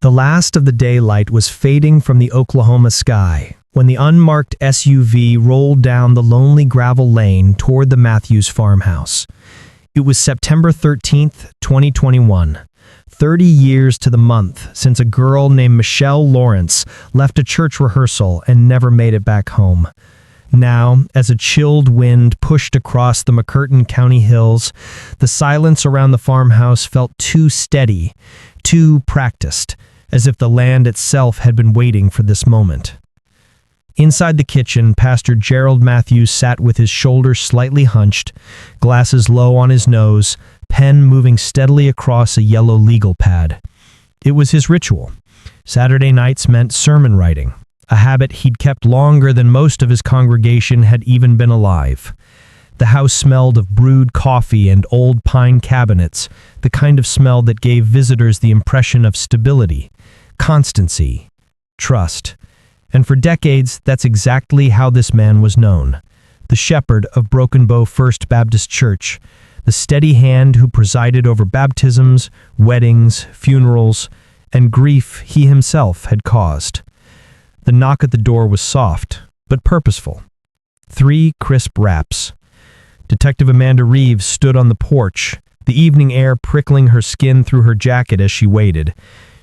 The last of the daylight was fading from the Oklahoma sky when the unmarked SUV rolled down the lonely gravel lane toward the Matthews farmhouse. It was September 13th, 2021, 30 years to the month since a girl named Michelle Lawrence left a church rehearsal and never made it back home. Now, as a chilled wind pushed across the McCurtain County hills, the silence around the farmhouse felt too steady, too practiced, as if the land itself had been waiting for this moment. Inside the kitchen, Pastor Gerald Matthews sat with his shoulders slightly hunched, glasses low on his nose, pen moving steadily across a yellow legal pad. It was his ritual. Saturday nights meant sermon writing, a habit he'd kept longer than most of his congregation had even been alive. The house smelled of brewed coffee and old pine cabinets, the kind of smell that gave visitors the impression of stability, constancy, trust. And for decades, that's exactly how this man was known. The shepherd of Broken Bow First Baptist Church, the steady hand who presided over baptisms, weddings, funerals, and grief he himself had caused. The knock at the door was soft, but purposeful. 3 crisp raps. Detective Amanda Reeves stood on the porch, the evening air prickling her skin through her jacket as she waited.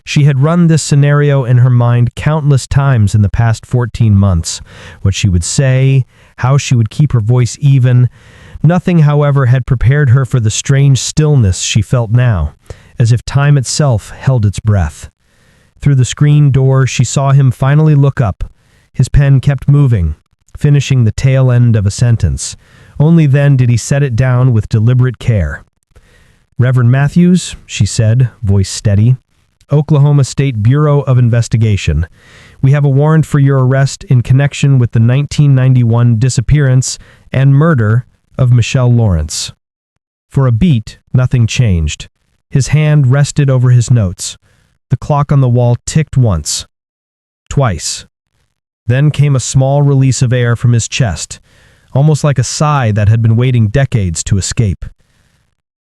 She had run this scenario in her mind countless times in the past 14 months. What she would say, how she would keep her voice even. Nothing, however, had prepared her for the strange stillness she felt now, as if time itself held its breath. Through the screen door, she saw him finally look up. His pen kept moving, finishing the tail end of a sentence. Only then did he set it down with deliberate care. "Reverend Matthews," she said, voice steady. "Oklahoma State Bureau of Investigation. We have a warrant for your arrest in connection with the 1991 disappearance and murder of Michelle Lawrence." For a beat, nothing changed. His hand rested over his notes. The clock on the wall ticked once. Twice. Then came a small release of air from his chest, almost like a sigh that had been waiting decades to escape.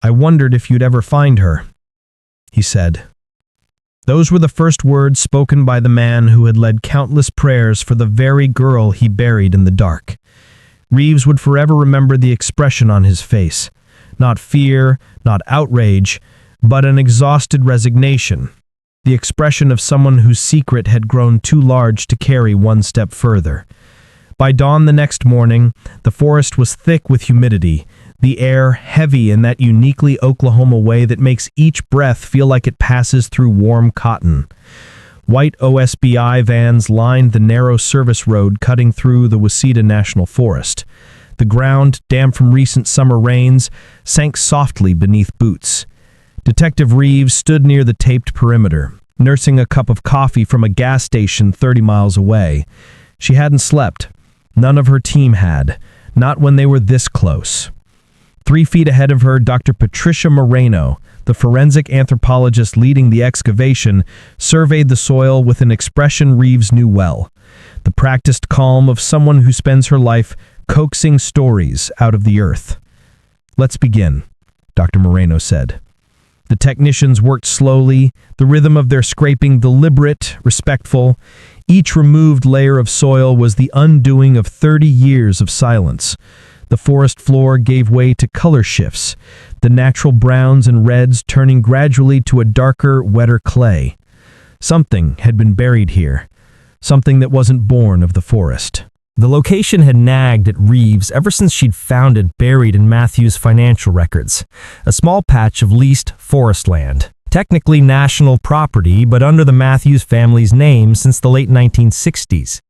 "I wondered if you'd ever find her," he said. Those were the first words spoken by the man who had led countless prayers for the very girl he buried in the dark. Reeves would forever remember the expression on his face. Not fear, not outrage, but an exhausted resignation. The expression of someone whose secret had grown too large to carry one step further. By dawn the next morning, the forest was thick with humidity, the air heavy in that uniquely Oklahoma way that makes each breath feel like it passes through warm cotton. White OSBI vans lined the narrow service road cutting through the Waseda National Forest. The ground, damp from recent summer rains, sank softly beneath boots. Detective Reeves stood near the taped perimeter, nursing a cup of coffee from a gas station 30 miles away. She hadn't slept. None of her team had, not when they were this close. 3 feet ahead of her, Dr. Patricia Moreno, the forensic anthropologist leading the excavation, surveyed the soil with an expression Reeves knew well. The practiced calm of someone who spends her life coaxing stories out of the earth. "Let's begin," Dr. Moreno said. The technicians worked slowly, the rhythm of their scraping deliberate, respectful. Each removed layer of soil was the undoing of 30 years of silence. The forest floor gave way to color shifts, the natural browns and reds turning gradually to a darker, wetter clay. Something had been buried here, something that wasn't born of the forest. The location had nagged at Reeves ever since she'd found it buried in Matthews' financial records, a small patch of leased forest land. Technically national property, but under the Matthews family's name since the late 1960s.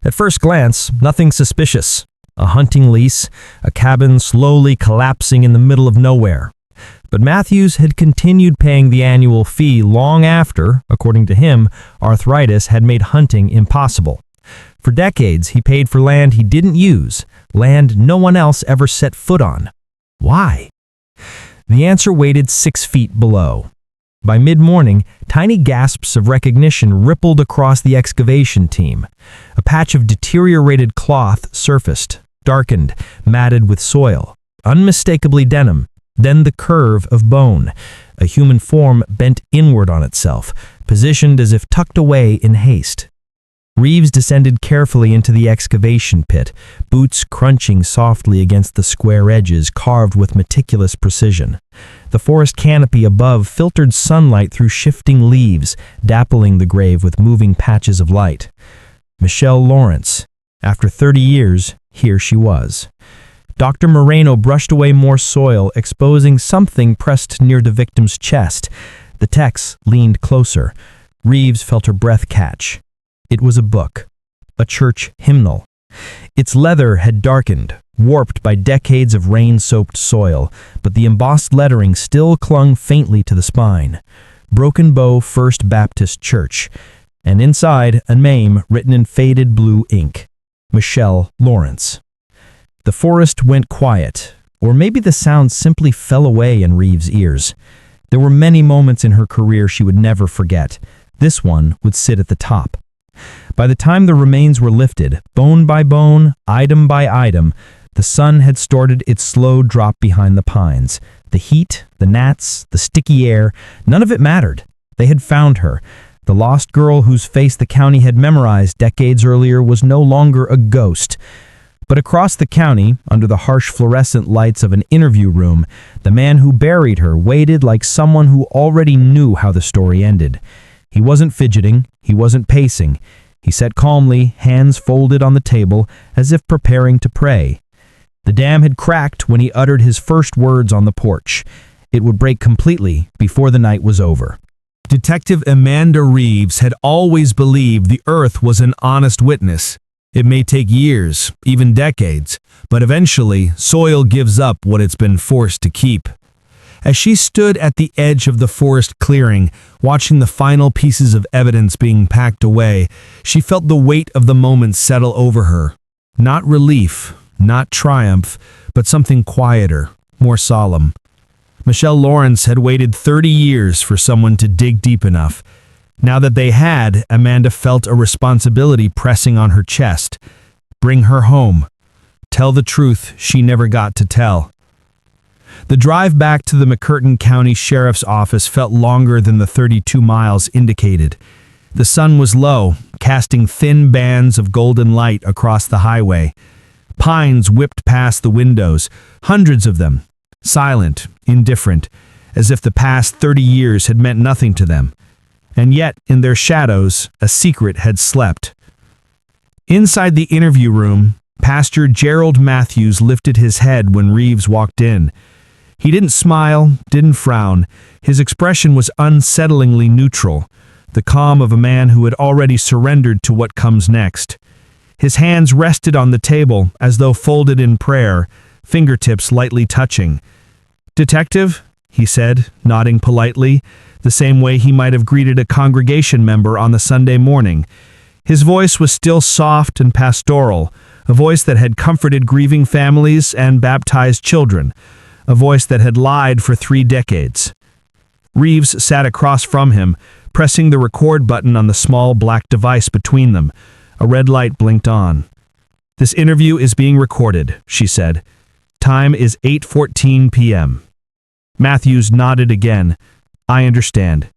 At first glance, nothing suspicious. A hunting lease, a cabin slowly collapsing in the middle of nowhere. But Matthews had continued paying the annual fee long after, according to him, arthritis had made hunting impossible. For decades, he paid for land he didn't use, land no one else ever set foot on. Why? The answer waited 6 feet below. By mid-morning, tiny gasps of recognition rippled across the excavation team. A patch of deteriorated cloth surfaced, darkened, matted with soil. Unmistakably denim, Then the curve of bone, a human form bent inward on itself, positioned as if tucked away in haste. Reeves descended carefully into the excavation pit, boots crunching softly against the square edges carved with meticulous precision. The forest canopy above filtered sunlight through shifting leaves, dappling the grave with moving patches of light. Michelle Lawrence. After 30 years, here she was. Dr. Moreno brushed away more soil, exposing something pressed near the victim's chest. The Tex leaned closer. Reeves felt her breath catch. It was a book, a church hymnal. Its leather had darkened, warped by decades of rain-soaked soil, but the embossed lettering still clung faintly to the spine. Broken Bow First Baptist Church, and inside a name written in faded blue ink, Michelle Lawrence. The forest went quiet, or maybe the sound simply fell away in Reeves' ears. There were many moments in her career she would never forget. This one would sit at the top. By the time the remains were lifted, bone by bone, item by item, the sun had started its slow drop behind the pines. The heat, the gnats, the sticky air, none of it mattered. They had found her. The lost girl whose face the county had memorized decades earlier was no longer a ghost. But across the county, under the harsh fluorescent lights of an interview room, the man who buried her waited like someone who already knew how the story ended. He wasn't fidgeting, he wasn't pacing. He sat calmly, hands folded on the table, as if preparing to pray. The dam had cracked when he uttered his first words on the porch. It would break completely before the night was over. Detective Amanda Reeves had always believed the earth was an honest witness. It may take years, even decades, but eventually soil gives up what it's been forced to keep. As she stood at the edge of the forest clearing, watching the final pieces of evidence being packed away, she felt the weight of the moment settle over her. Not relief, not triumph, but something quieter, more solemn. Michelle Lawrence had waited 30 years for someone to dig deep enough. Now that they had, Amanda felt a responsibility pressing on her chest. Bring her home. Tell the truth she never got to tell. The drive back to the McCurtain County Sheriff's Office felt longer than the 32 miles indicated. The sun was low, casting thin bands of golden light across the highway. Pines whipped past the windows, hundreds of them, silent, indifferent, as if the past 30 years had meant nothing to them. And yet, in their shadows, a secret had slept. Inside the interview room, Pastor Gerald Matthews lifted his head when Reeves walked in. He didn't smile, didn't frown. His expression was unsettlingly neutral, the calm of a man who had already surrendered to what comes next. His hands rested on the table as though folded in prayer, fingertips lightly touching. "Detective," he said, nodding politely, the same way he might have greeted a congregation member on the Sunday morning. His voice was still soft and pastoral, a voice that had comforted grieving families and baptized children, a voice that had lied for 3 decades. Reeves sat across from him, pressing the record button on the small black device between them. A red light blinked on. "This interview is being recorded," she said. "Time is 8:14 p.m. Matthews nodded again. "I understand.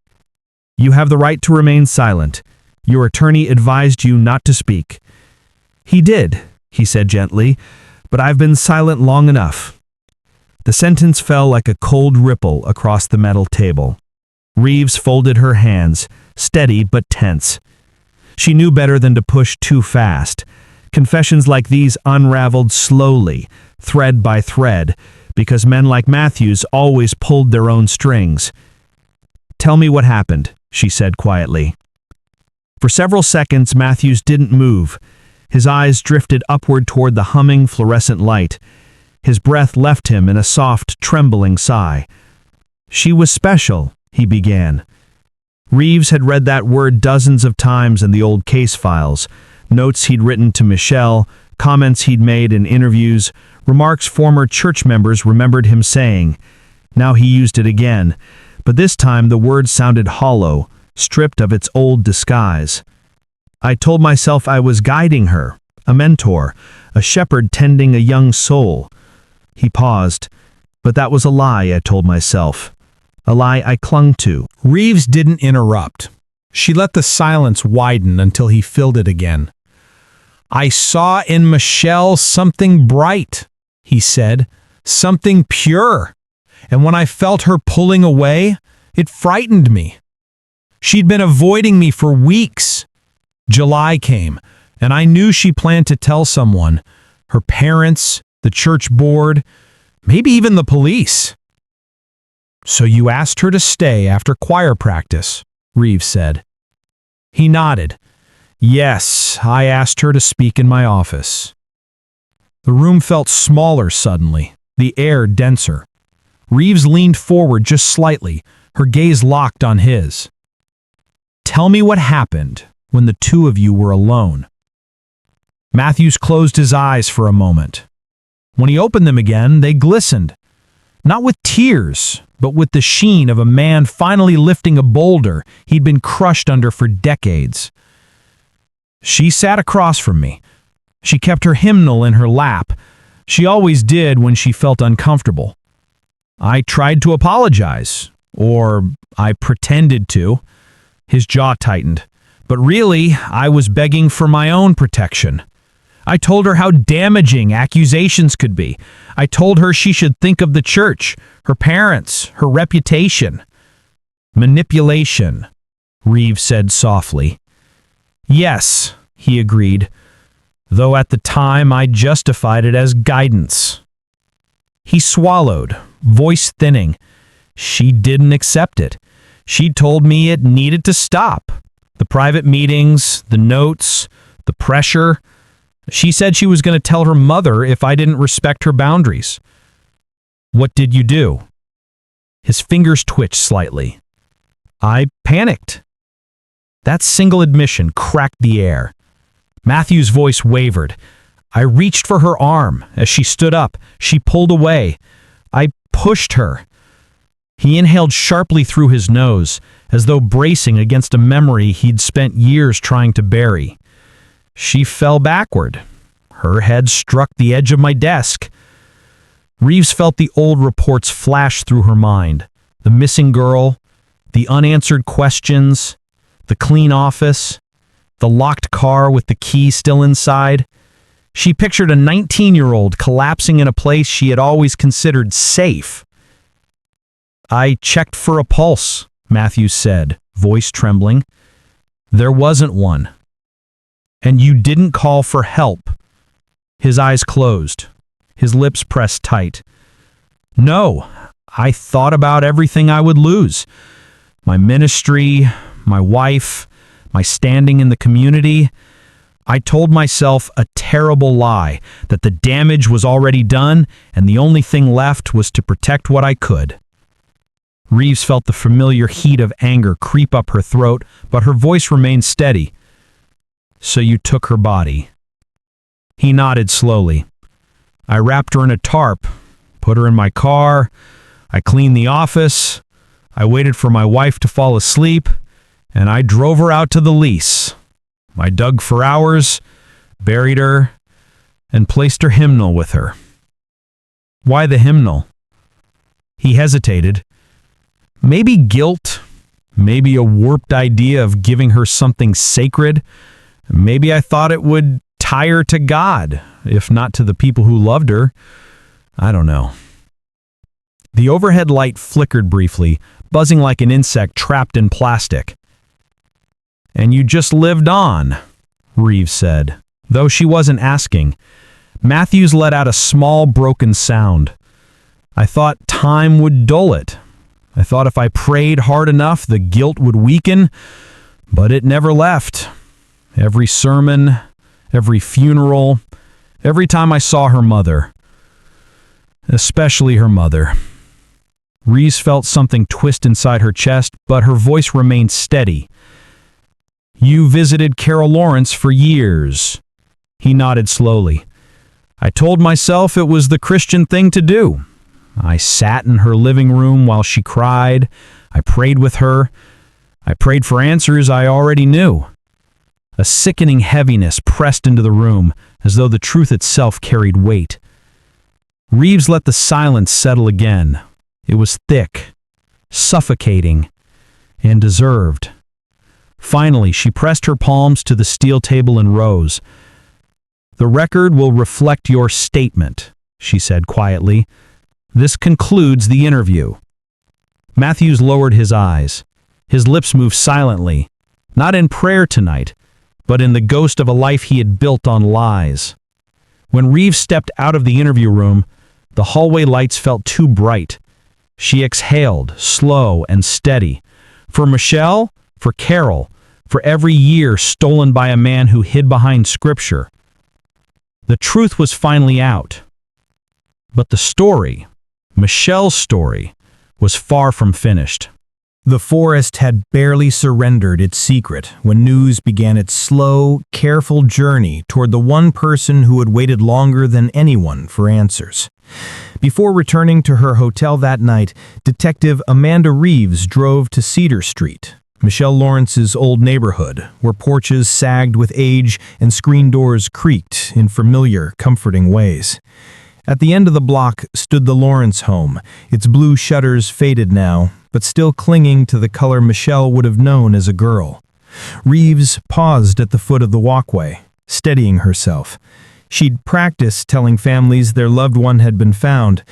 You have the right to remain silent. Your attorney advised you not to speak." "He did," he said gently, "but I've been silent long enough." The sentence fell like a cold ripple across the metal table. Reeves folded her hands, steady but tense. She knew better than to push too fast. Confessions like these unraveled slowly, thread by thread, because men like Matthews always pulled their own strings. "Tell me what happened," she said quietly. For several seconds, Matthews didn't move. His eyes drifted upward toward the humming fluorescent light. His breath left him in a soft, trembling sigh. "She was special," he began. Reeves had read that word dozens of times in the old case files, notes he'd written to Michelle, comments he'd made in interviews, remarks former church members remembered him saying. Now he used it again, but this time the word sounded hollow, stripped of its old disguise. "I told myself I was guiding her, a mentor, a shepherd tending a young soul." He paused. But that was a lie, I told myself. A lie I clung to. Reeves didn't interrupt. She let the silence widen until he filled it again. "I saw in Michelle something bright," he said, "something pure. And when I felt her pulling away, it frightened me. She'd been avoiding me for weeks. July came, and I knew she planned to tell someone, her parents, the church board, maybe even the police." "So you asked her to stay after choir practice," Reeves said. He nodded. "Yes, I asked her to speak in my office." The room felt smaller suddenly, the air denser. Reeves leaned forward just slightly, her gaze locked on his. "Tell me what happened when the two of you were alone." Matthews closed his eyes for a moment. When he opened them again, they glistened. Not with tears, but with the sheen of a man finally lifting a boulder he'd been crushed under for decades. "She sat across from me. She kept her hymnal in her lap. She always did when she felt uncomfortable. I tried to apologize, or I pretended to." His jaw tightened. "But really, I was begging for my own protection. I told her how damaging accusations could be. I told her she should think of the church, her parents, her reputation." "Manipulation," Reeves said softly. "Yes," he agreed, "though at the time I justified it as guidance." He swallowed, voice thinning. "She didn't accept it. She told me it needed to stop. The private meetings, the notes, the pressure. She said she was going to tell her mother if I didn't respect her boundaries." "What did you do?" His fingers twitched slightly. "I panicked." That single admission cracked the air. Matthew's voice wavered. "I reached for her arm. As she stood up, she pulled away. I pushed her." He inhaled sharply through his nose, as though bracing against a memory he'd spent years trying to bury. "She fell backward. Her head struck the edge of my desk." Reeves felt the old reports flash through her mind. The missing girl, the unanswered questions, the clean office, the locked car with the key still inside. She pictured a 19-year-old collapsing in a place she had always considered safe. "I checked for a pulse," Matthews said, voice trembling. "There wasn't one." "And you didn't call for help?" His eyes closed, his lips pressed tight. "No, I thought about everything I would lose. My ministry, my wife, my standing in the community. I told myself a terrible lie, that the damage was already done and the only thing left was to protect what I could." Reeves felt the familiar heat of anger creep up her throat, but her voice remained steady. "So you took her body?" He nodded slowly. "I wrapped her in a tarp, put her in my car, I cleaned the office, I waited for my wife to fall asleep, and I drove her out to the lease. I dug for hours, buried her, and placed her hymnal with her." "Why the hymnal?" He hesitated. Maybe guilt, maybe a warped idea of giving her something sacred. Maybe I thought it would tie her to God, if not to the people who loved her. I don't know. The overhead light flickered briefly, buzzing like an insect trapped in plastic. "And you just lived on," Reeves said, though she wasn't asking. Matthews let out a small broken sound. "I thought time would dull it. I thought if I prayed hard enough, the guilt would weaken, but it never left. Every sermon, every funeral, every time I saw her mother. Especially her mother." Reeves felt something twist inside her chest, but her voice remained steady. "You visited Carol Lawrence for years." He nodded slowly. "I told myself it was the Christian thing to do. I sat in her living room while she cried. I prayed with her. I prayed for answers I already knew." A sickening heaviness pressed into the room, as though the truth itself carried weight. Reeves let the silence settle again. It was thick, suffocating, and deserved. Finally, she pressed her palms to the steel table and rose. "The record will reflect your statement," she said quietly. "This concludes the interview." Matthews lowered his eyes. His lips moved silently, not in prayer tonight, but in the ghost of a life he had built on lies. When Reeves stepped out of the interview room, the hallway lights felt too bright. She exhaled, slow and steady. For Michelle, for Carol, for every year stolen by a man who hid behind scripture. The truth was finally out. But the story, Michelle's story, was far from finished. The forest had barely surrendered its secret when news began its slow, careful journey toward the one person who had waited longer than anyone for answers. Before returning to her hotel that night, Detective Amanda Reeves drove to Cedar Street, Michelle Lawrence's old neighborhood, where porches sagged with age and screen doors creaked in familiar, comforting ways. At the end of the block stood the Lawrence home, its blue shutters faded now, but still clinging to the color Michelle would have known as a girl. Reeves paused at the foot of the walkway, steadying herself. She'd practiced telling families their loved one had been found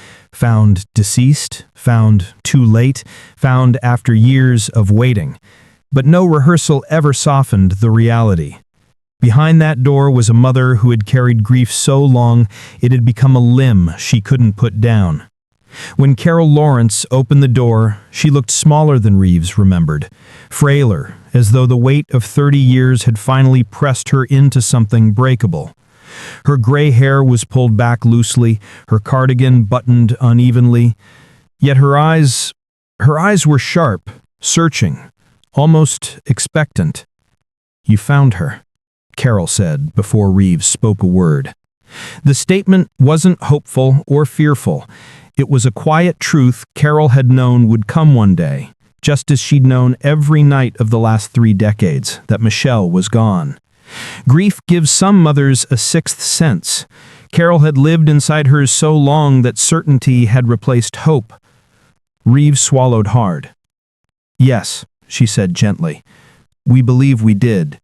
deceased, found too late, found after years of waiting. But no rehearsal ever softened the reality. Behind that door was a mother who had carried grief so long it had become a limb she couldn't put down. When Carol Lawrence opened the door, she looked smaller than Reeves remembered, frailer, as though the weight of 30 years had finally pressed her into something breakable. Her gray hair was pulled back loosely, her cardigan buttoned unevenly, yet her eyes were sharp, searching, almost expectant. "You found her," Carol said before Reeves spoke a word. The statement wasn't hopeful or fearful. It was a quiet truth Carol had known would come one day, just as she'd known every night of the last 3 decades that Michelle was gone. Grief gives some mothers a sixth sense. Carol had lived inside hers so long that certainty had replaced hope. Reeves swallowed hard. "Yes," she said gently. "We believe we did."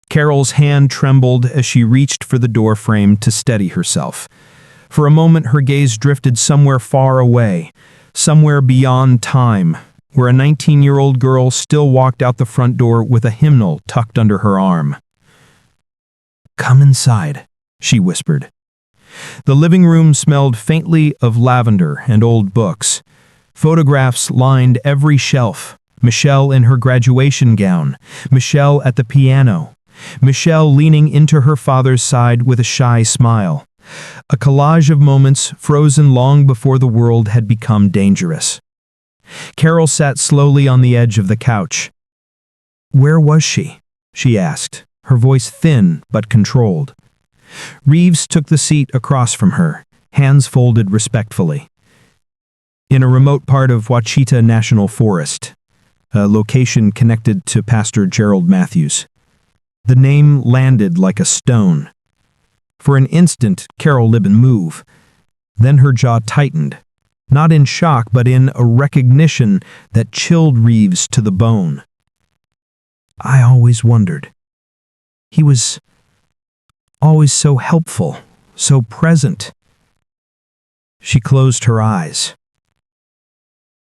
Carol's hand trembled as she reached for the doorframe to steady herself. For a moment her gaze drifted somewhere far away, somewhere beyond time, where a 19-year-old girl still walked out the front door with a hymnal tucked under her arm. "Come inside," she whispered. The living room smelled faintly of lavender and old books. Photographs lined every shelf. Michelle in her graduation gown, Michelle at the piano, Michelle leaning into her father's side with a shy smile. A collage of moments frozen long before the world had become dangerous. Carol sat slowly on the edge of the couch. "Where was she?" she asked, her voice thin but controlled. Reeves took the seat across from her, hands folded respectfully. "In a remote part of Ouachita National Forest, a location connected to Pastor Gerald Matthews." The name landed like a stone. For an instant, Carol didn't move. Then her jaw tightened, not in shock but in a recognition that chilled Reeves to the bone. "I always wondered. He was always so helpful, so present." She closed her eyes.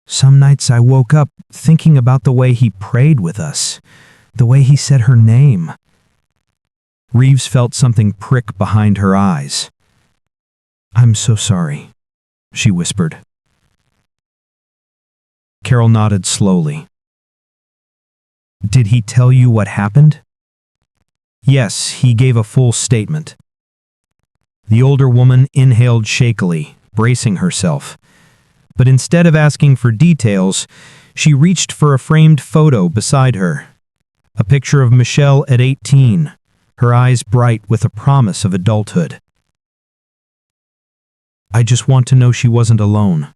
"Some nights I woke up thinking about the way he prayed with us, the way he said her name." Reeves felt something prick behind her eyes. "I'm so sorry," she whispered. Carol nodded slowly. "Did he tell you what happened?" "Yes, he gave a full statement." The older woman inhaled shakily, bracing herself. But instead of asking for details, she reached for a framed photo beside her. A picture of Michelle at 18, her eyes bright with a promise of adulthood. "I just want to know she wasn't alone,"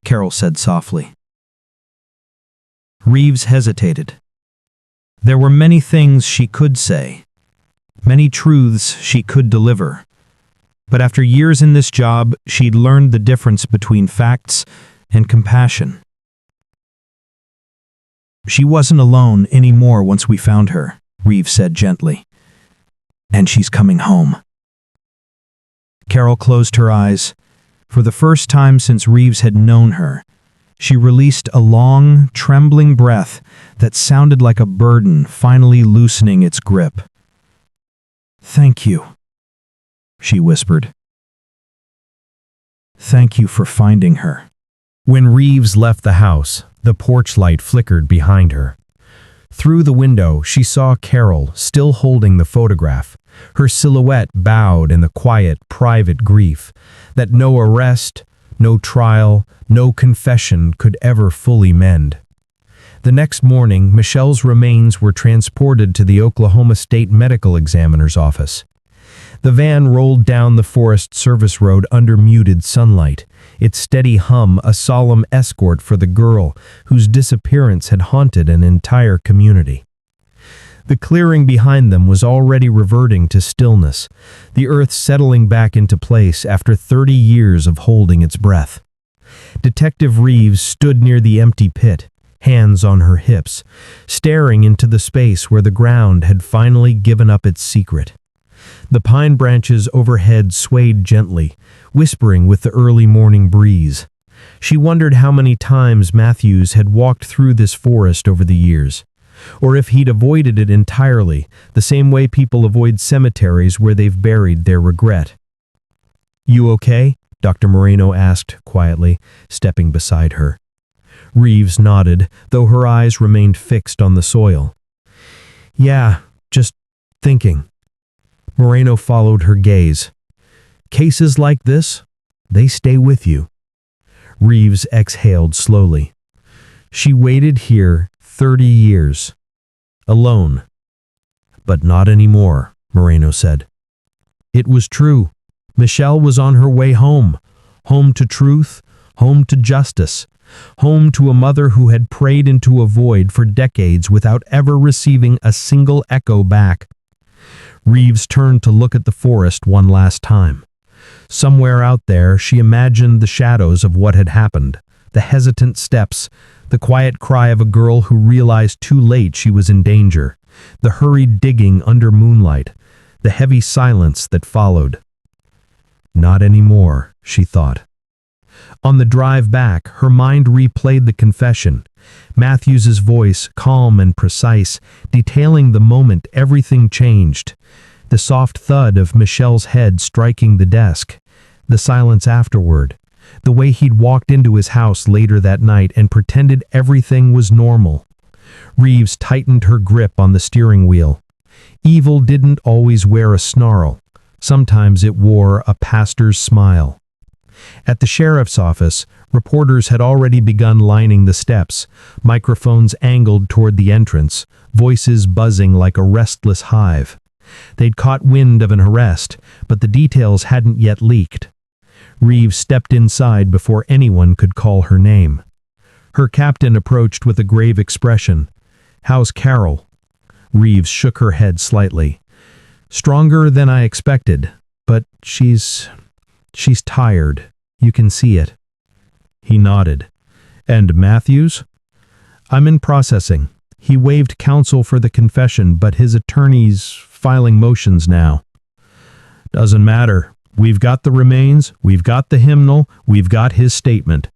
Carol said softly. Reeves hesitated. There were many things she could say, many truths she could deliver. But after years in this job, she'd learned the difference between facts and compassion. "She wasn't alone anymore once we found her," Reeves said gently. "And she's coming home." Carol closed her eyes. For the first time since Reeves had known her, she released a long, trembling breath that sounded like a burden finally loosening its grip. "Thank you," she whispered. "Thank you for finding her." When Reeves left the house, the porch light flickered behind her. Through the window, she saw Carol still holding the photograph, her silhouette bowed in the quiet, private grief that no arrest, no trial, no confession could ever fully mend. The next morning, Michelle's remains were transported to the Oklahoma State Medical Examiner's office. The van rolled down the Forest Service road under muted sunlight, its steady hum a solemn escort for the girl whose disappearance had haunted an entire community. The clearing behind them was already reverting to stillness, the earth settling back into place after 30 years of holding its breath. Detective Reeves stood near the empty pit, hands on her hips, staring into the space where the ground had finally given up its secret. The pine branches overhead swayed gently, whispering with the early morning breeze. She wondered how many times Matthews had walked through this forest over the years, or if he'd avoided it entirely, the same way people avoid cemeteries where they've buried their regret. "You okay?" Dr. Moreno asked quietly, stepping beside her. Reeves nodded, though her eyes remained fixed on the soil. "Yeah, just thinking." Moreno followed her gaze. "Cases like this, they stay with you." Reeves exhaled slowly. She waited here 30 years. Alone. "But not anymore," Moreno said. It was true. Michelle was on her way home. Home to truth, home to justice, home to a mother who had prayed into a void for decades without ever receiving a single echo back. Reeves turned to look at the forest one last time. Somewhere out there, she imagined the shadows of what had happened, the hesitant steps, the quiet cry of a girl who realized too late she was in danger, the hurried digging under moonlight, the heavy silence that followed. Not anymore, she thought. On the drive back, her mind replayed the confession, Matthews's voice, calm and precise, detailing the moment everything changed. The soft thud of Michelle's head striking the desk, the silence afterward, the way he'd walked into his house later that night and pretended everything was normal. Reeves tightened her grip on the steering wheel. Evil didn't always wear a snarl. Sometimes it wore a pastor's smile. At the sheriff's office, reporters had already begun lining the steps, microphones angled toward the entrance, voices buzzing like a restless hive. They'd caught wind of an arrest, but the details hadn't yet leaked. Reeves stepped inside before anyone could call her name. Her captain approached with a grave expression. "How's Carol?" Reeves shook her head slightly. "Stronger than I expected, but she's tired. You can see it." He nodded. "And Matthews?" "I'm in processing. He waived counsel for the confession, but his attorney's filing motions now." "Doesn't matter. We've got the remains, we've got the hymnal, we've got his statement."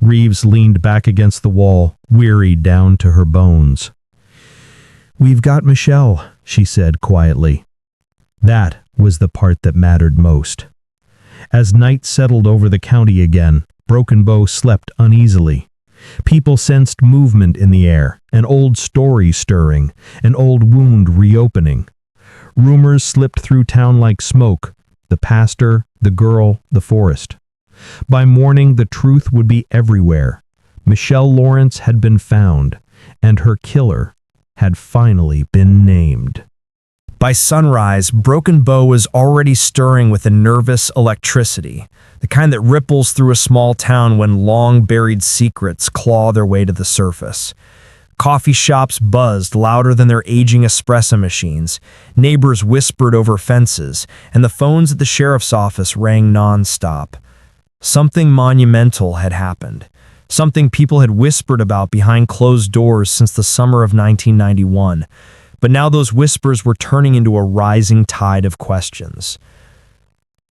Reeves leaned back against the wall, weary down to her bones. "We've got Michelle," she said quietly. That was the part that mattered most. As night settled over the county again, Broken Bow slept uneasily. People sensed movement in the air, an old story stirring, an old wound reopening. Rumors slipped through town like smoke, the pastor, the girl, the forest. By morning, the truth would be everywhere. Michelle Lawrence had been found, and her killer had finally been named. By sunrise, Broken Bow was already stirring with a nervous electricity, the kind that ripples through a small town when long-buried secrets claw their way to the surface. Coffee shops buzzed louder than their aging espresso machines, neighbors whispered over fences, and the phones at the sheriff's office rang non-stop. Something monumental had happened. Something people had whispered about behind closed doors since the summer of 1991. But now those whispers were turning into a rising tide of questions.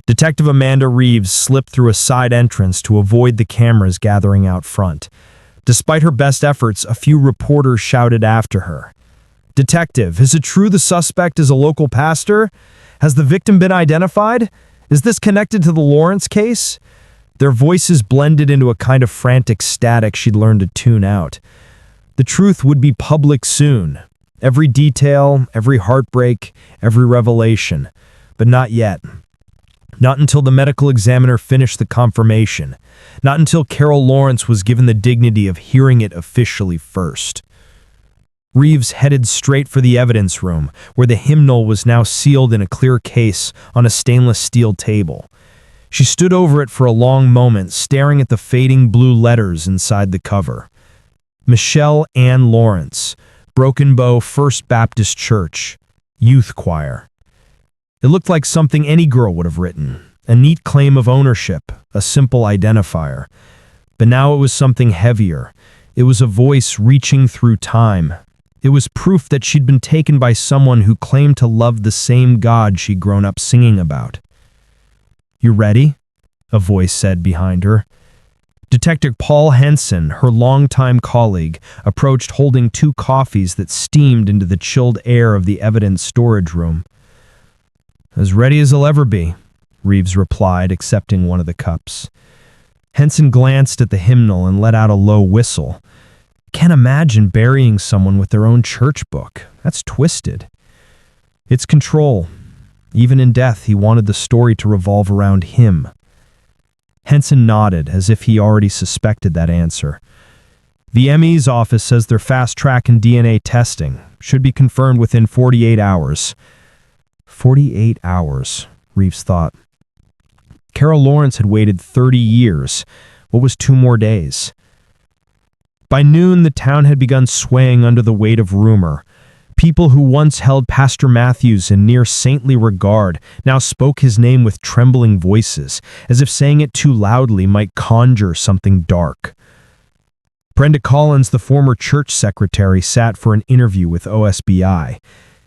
Detective Amanda Reeves slipped through a side entrance to avoid the cameras gathering out front. Despite her best efforts, a few reporters shouted after her. "Detective, is it true the suspect is a local pastor? Has the victim been identified? Is this connected to the Lawrence case?" Their voices blended into a kind of frantic static she'd learned to tune out. The truth would be public soon. Every detail, every heartbreak, every revelation. But not yet. Not until the medical examiner finished the confirmation. Not until Carol Lawrence was given the dignity of hearing it officially first. Reeves headed straight for the evidence room, where the hymnal was now sealed in a clear case on a stainless steel table. She stood over it for a long moment, staring at the fading blue letters inside the cover. Michelle Ann Lawrence, Broken Bow First Baptist Church, Youth Choir. It looked like something any girl would have written, a neat claim of ownership, a simple identifier. But now it was something heavier. It was a voice reaching through time. It was proof that she'd been taken by someone who claimed to love the same God she'd grown up singing about. "You ready?" a voice said behind her. Detective Paul Henson, her longtime colleague, approached holding 2 coffees that steamed into the chilled air of the evidence storage room. "As ready as I'll ever be," Reeves replied, accepting one of the cups. Henson glanced at the hymnal and let out a low whistle. "Can't imagine burying someone with their own church book. That's twisted." "It's control. Even in death, he wanted the story to revolve around him." Henson nodded, as if he already suspected that answer. "The ME's office says they're fast-tracking DNA testing. Should be confirmed within 48 hours. 48 hours, Reeves thought. Carol Lawrence had waited 30 years. What was 2 more days? By noon, the town had begun swaying under the weight of rumor. People who once held Pastor Matthews in near saintly regard now spoke his name with trembling voices, as if saying it too loudly might conjure something dark. Brenda Collins, the former church secretary, sat for an interview with OSBI.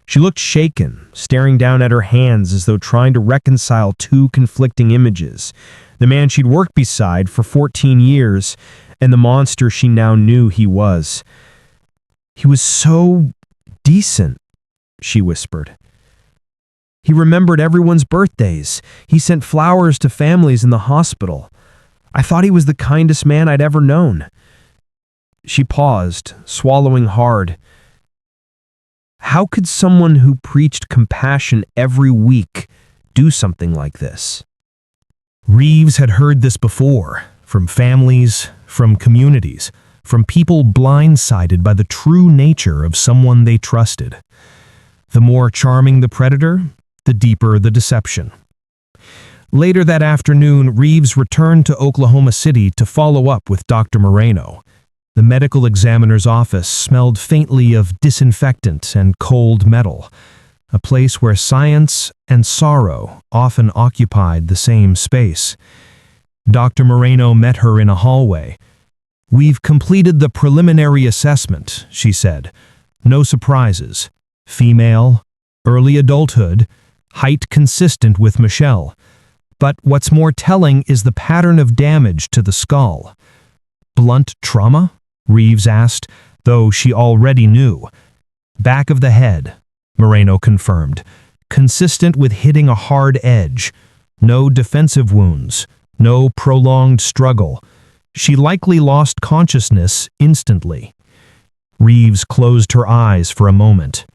She looked shaken, staring down at her hands as though trying to reconcile 2 conflicting images: the man she'd worked beside for 14 years and the monster she now knew he was. "He was so decent," she whispered. "He remembered everyone's birthdays. He sent flowers to families in the hospital. I thought he was the kindest man I'd ever known." She paused, swallowing hard. How could someone who preached compassion every week do something like this? Reeves had heard this before, from families, from communities, from people blindsided by the true nature of someone they trusted. The more charming the predator, the deeper the deception. Later that afternoon, Reeves returned to Oklahoma City to follow up with Dr. Moreno. The medical examiner's office smelled faintly of disinfectant and cold metal, a place where science and sorrow often occupied the same space. Dr. Moreno met her in a hallway. "We've completed the preliminary assessment," she said. "No surprises. Female, early adulthood, height consistent with Michelle. But what's more telling is the pattern of damage to the skull." "Blunt trauma?" Reeves asked, though she already knew. "Back of the head," Moreno confirmed. "Consistent with hitting a hard edge. No defensive wounds. No prolonged struggle. She likely lost consciousness instantly." Reeves closed her eyes for a moment.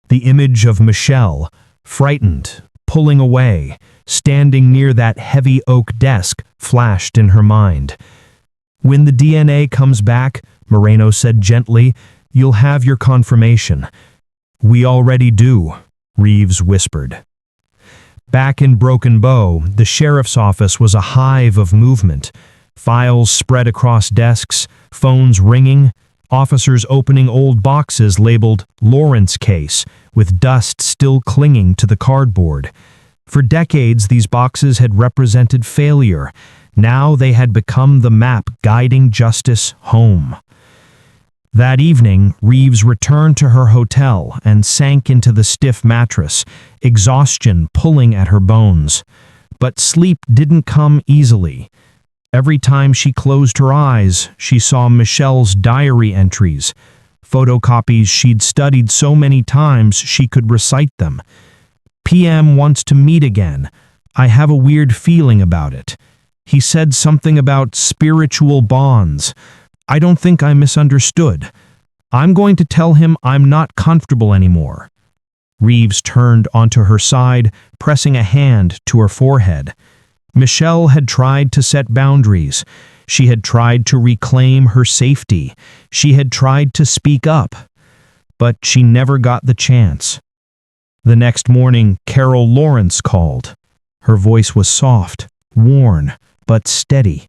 The image of Michelle, frightened, pulling away, standing near that heavy oak desk, flashed in her mind. "When the DNA comes back," Moreno said gently, "you'll have your confirmation." "We already do," Reeves whispered. Back in Broken Bow, the sheriff's office was a hive of movement. Files spread across desks, phones ringing, Officers opening old boxes labeled Lawrence case, with dust still clinging to the cardboard. For decades, these boxes had represented failure. Now they had become the map guiding justice home. That evening, Reeves returned to her hotel and sank into the stiff mattress, exhaustion pulling at her bones. But sleep didn't come easily. Every time she closed her eyes, she saw Michelle's diary entries, photocopies she'd studied so many times she could recite them. PM wants to meet again. I have a weird feeling about it. He said something about spiritual bonds. I don't think I misunderstood. I'm going to tell him I'm not comfortable anymore. Reeves turned onto her side, pressing a hand to her forehead. Michelle had tried to set boundaries. She had tried to reclaim her safety. She had tried to speak up. But she never got the chance. The next morning, Carol Lawrence called. Her voice was soft, worn, but steady.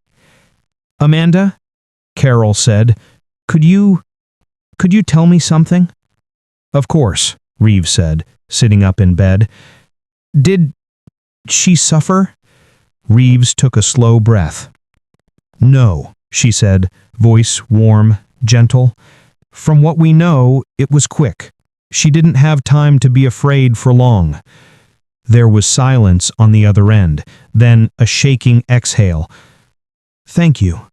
"Amanda," Carol said, Could you tell me something?" "Of course," Reeves said, sitting up in bed. "Did she suffer?" Reeves took a slow breath. "No," she said, voice warm, gentle. "From what we know, it was quick. She didn't have time to be afraid for long." There was silence on the other end, then a shaking exhale. "Thank you."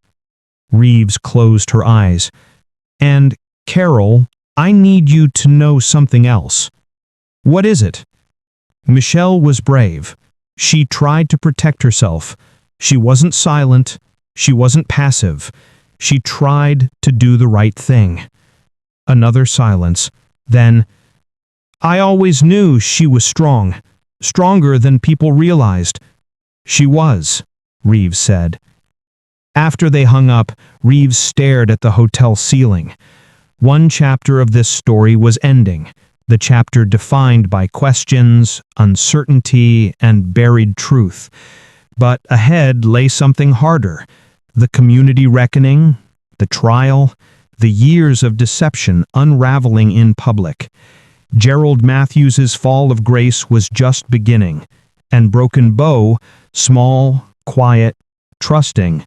Reeves closed her eyes. "And, Carol, I need you to know something else." "What is it?" Michelle was brave. She tried to protect herself. She wasn't silent. She wasn't passive. She tried to do the right thing. Another silence. Then, "I always knew she was strong. Stronger than people realized." "She was," Reeves said. After they hung up, Reeves stared at the hotel ceiling. One chapter of this story was ending, the chapter defined by questions, uncertainty, and buried truth. But ahead lay something harder: the community reckoning, the trial, the years of deception unraveling in public. Gerald Matthews's fall of grace was just beginning, and Broken Bow, small, quiet, trusting,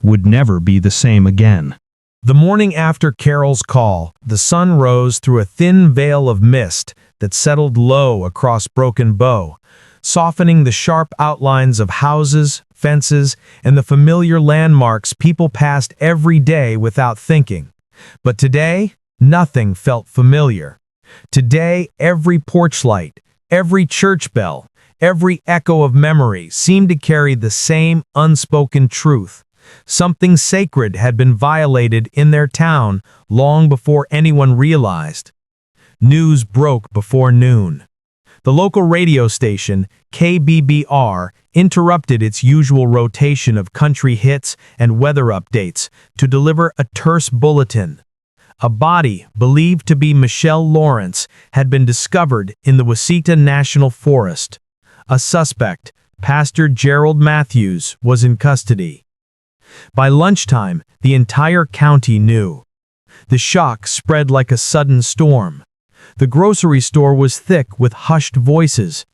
would never be the same again. The morning after Carol's call, the sun rose through a thin veil of mist that settled low across Broken Bow, softening the sharp outlines of houses, fences, and the familiar landmarks people passed every day without thinking. But today, nothing felt familiar. Today, every porch light, every church bell, every echo of memory seemed to carry the same unspoken truth. Something sacred had been violated in their town long before anyone realized. News broke before noon. The local radio station, KBBR, interrupted its usual rotation of country hits and weather updates to deliver a terse bulletin. A body, believed to be Michelle Lawrence, had been discovered in the Wasita National Forest. A suspect, Pastor Gerald Matthews, was in custody. By lunchtime, the entire county knew. The shock spread like a sudden storm. The grocery store was thick with hushed voices.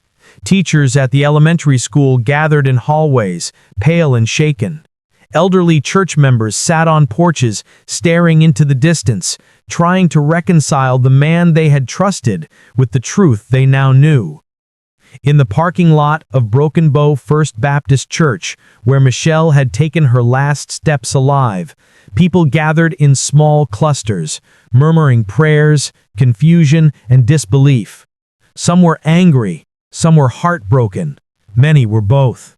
Teachers at the elementary school gathered in hallways, pale and shaken. Elderly church members sat on porches, staring into the distance, trying to reconcile the man they had trusted with the truth they now knew. In the parking lot of Broken Bow First Baptist Church, where Michelle had taken her last steps alive, people gathered in small clusters, murmuring prayers, confusion, and disbelief. Some were angry, some were heartbroken, many were both.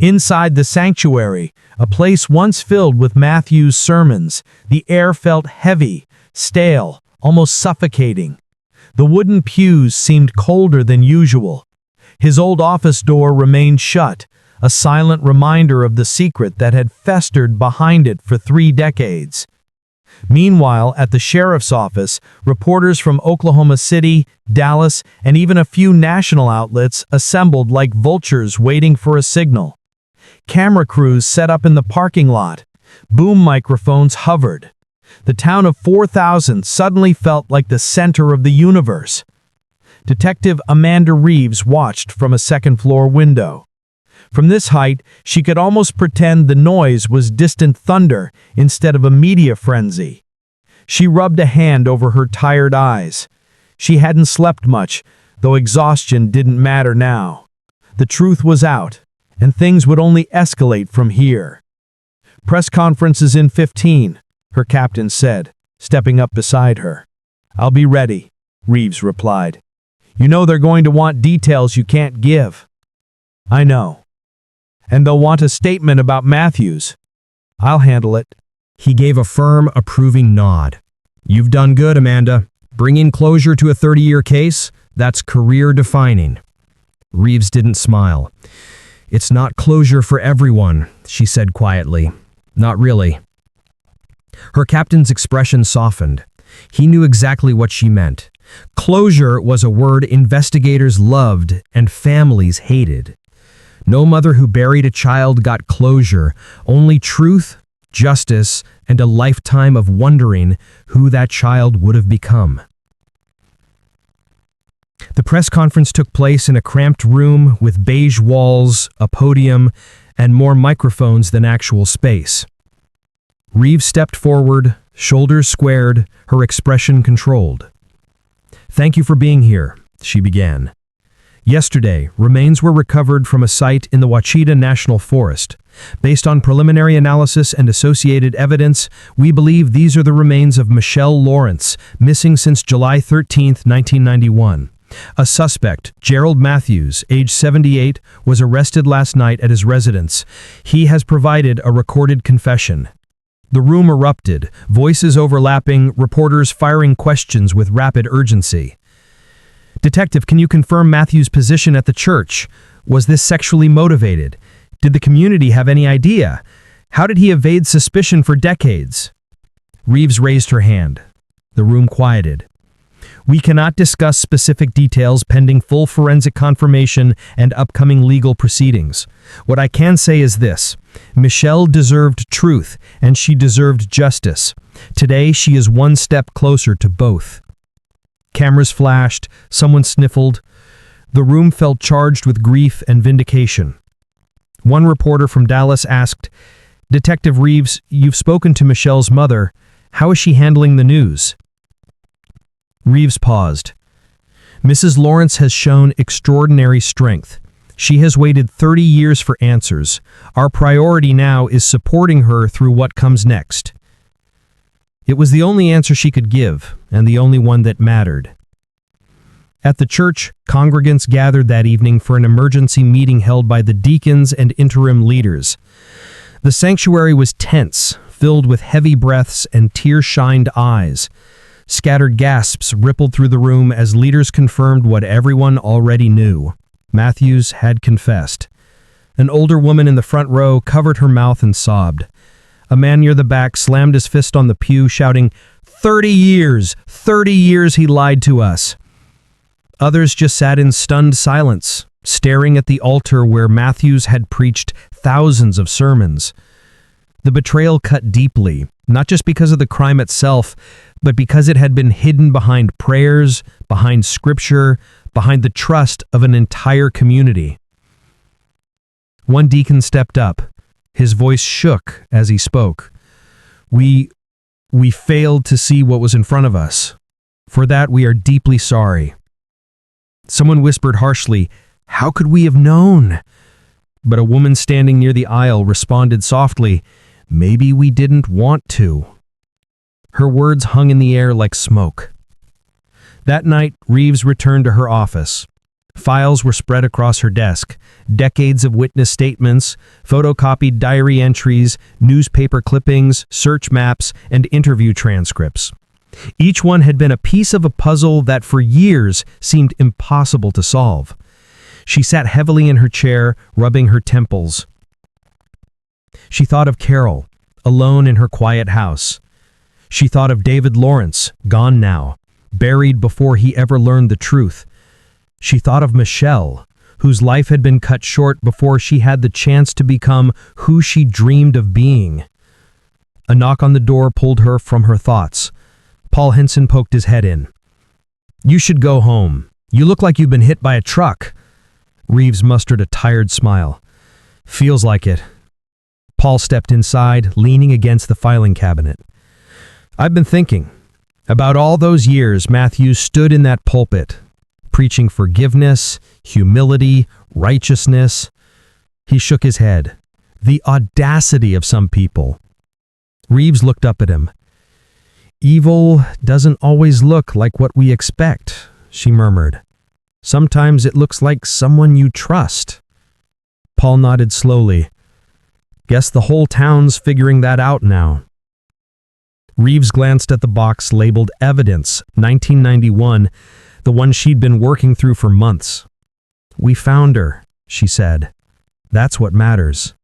Inside the sanctuary, a place once filled with Matthew's sermons, the air felt heavy, stale, almost suffocating. The wooden pews seemed colder than usual. His old office door remained shut, a silent reminder of the secret that had festered behind it for 3 decades. Meanwhile, at the sheriff's office, reporters from Oklahoma City, Dallas, and even a few national outlets assembled like vultures waiting for a signal. Camera crews set up in the parking lot. Boom microphones hovered. The town of 4,000 suddenly felt like the center of the universe. Detective Amanda Reeves watched from a second-floor window. From this height, she could almost pretend the noise was distant thunder instead of a media frenzy. She rubbed a hand over her tired eyes. She hadn't slept much, though exhaustion didn't matter now. The truth was out, and things would only escalate from here. "Press conference is in 15, her captain said, stepping up beside her. "I'll be ready," Reeves replied. "You know they're going to want details you can't give." "I know. And they'll want a statement about Matthews." "I'll handle it." He gave a firm, approving nod. "You've done good, Amanda. Bringing closure to a 30-year case, that's career-defining." Reeves didn't smile. "It's not closure for everyone," she said quietly. "Not really." Her captain's expression softened. He knew exactly what she meant. Closure was a word investigators loved and families hated. No mother who buried a child got closure, only truth, justice, and a lifetime of wondering who that child would have become. The press conference took place in a cramped room with beige walls, a podium, and more microphones than actual space. Reeves stepped forward, shoulders squared, her expression controlled. "Thank you for being here," she began. "Yesterday, remains were recovered from a site in the Ouachita National Forest. Based on preliminary analysis and associated evidence, we believe these are the remains of Michelle Lawrence, missing since July 13, 1991. A suspect, Gerald Matthews, age 78, was arrested last night at his residence. He has provided a recorded confession." The room erupted, voices overlapping, reporters firing questions with rapid urgency. "Detective, can you confirm Matthews' position at the church? Was this sexually motivated? Did the community have any idea? How did he evade suspicion for decades?" Reeves raised her hand. The room quieted. "We cannot discuss specific details pending full forensic confirmation and upcoming legal proceedings. What I can say is this: Michelle deserved truth, and she deserved justice. Today, she is one step closer to both." Cameras flashed, someone sniffled. The room felt charged with grief and vindication. One reporter from Dallas asked, "Detective Reeves, you've spoken to Michelle's mother. How is she handling the news?" Reeves paused. "Mrs. Lawrence has shown extraordinary strength. She has waited 30 years for answers. Our priority now is supporting her through what comes next." It was the only answer she could give, and the only one that mattered. At the church, congregants gathered that evening for an emergency meeting held by the deacons and interim leaders. The sanctuary was tense, filled with heavy breaths and tear-shined eyes. Scattered gasps rippled through the room as leaders confirmed what everyone already knew. Matthews had confessed. An older woman in the front row covered her mouth and sobbed. A man near the back slammed his fist on the pew, shouting, 30 years! 30 years he lied to us!" Others just sat in stunned silence, staring at the altar where Matthews had preached thousands of sermons. The betrayal cut deeply, not just because of the crime itself, but because it had been hidden behind prayers, behind scripture, behind the trust of an entire community. One deacon stepped up. His voice shook as he spoke. We failed to see what was in front of us. For that, we are deeply sorry." Someone whispered harshly, "How could we have known?" But a woman standing near the aisle responded softly, "Maybe we didn't want to." Her words hung in the air like smoke. That night, Reeves returned to her office. Files were spread across her desk, decades of witness statements, photocopied diary entries, newspaper clippings, search maps, and interview transcripts. Each one had been a piece of a puzzle that for years seemed impossible to solve. She sat heavily in her chair, rubbing her temples. She thought of Carol, alone in her quiet house. She thought of David Lawrence, gone now, buried before he ever learned the truth. She thought of Michelle, whose life had been cut short before she had the chance to become who she dreamed of being. A knock on the door pulled her from her thoughts. Paul Henson poked his head in. "You should go home. You look like you've been hit by a truck." Reeves mustered a tired smile. "Feels like it." Paul stepped inside, leaning against the filing cabinet. "I've been thinking about all those years Matthews stood in that pulpit, preaching forgiveness, humility, righteousness." He shook his head. "The audacity of some people." Reeves looked up at him. "Evil doesn't always look like what we expect," she murmured. "Sometimes it looks like someone you trust." Paul nodded slowly. "Guess the whole town's figuring that out now." Reeves glanced at the box labeled Evidence, 1991, the one she'd been working through for months. "We found her," she said. "That's what matters."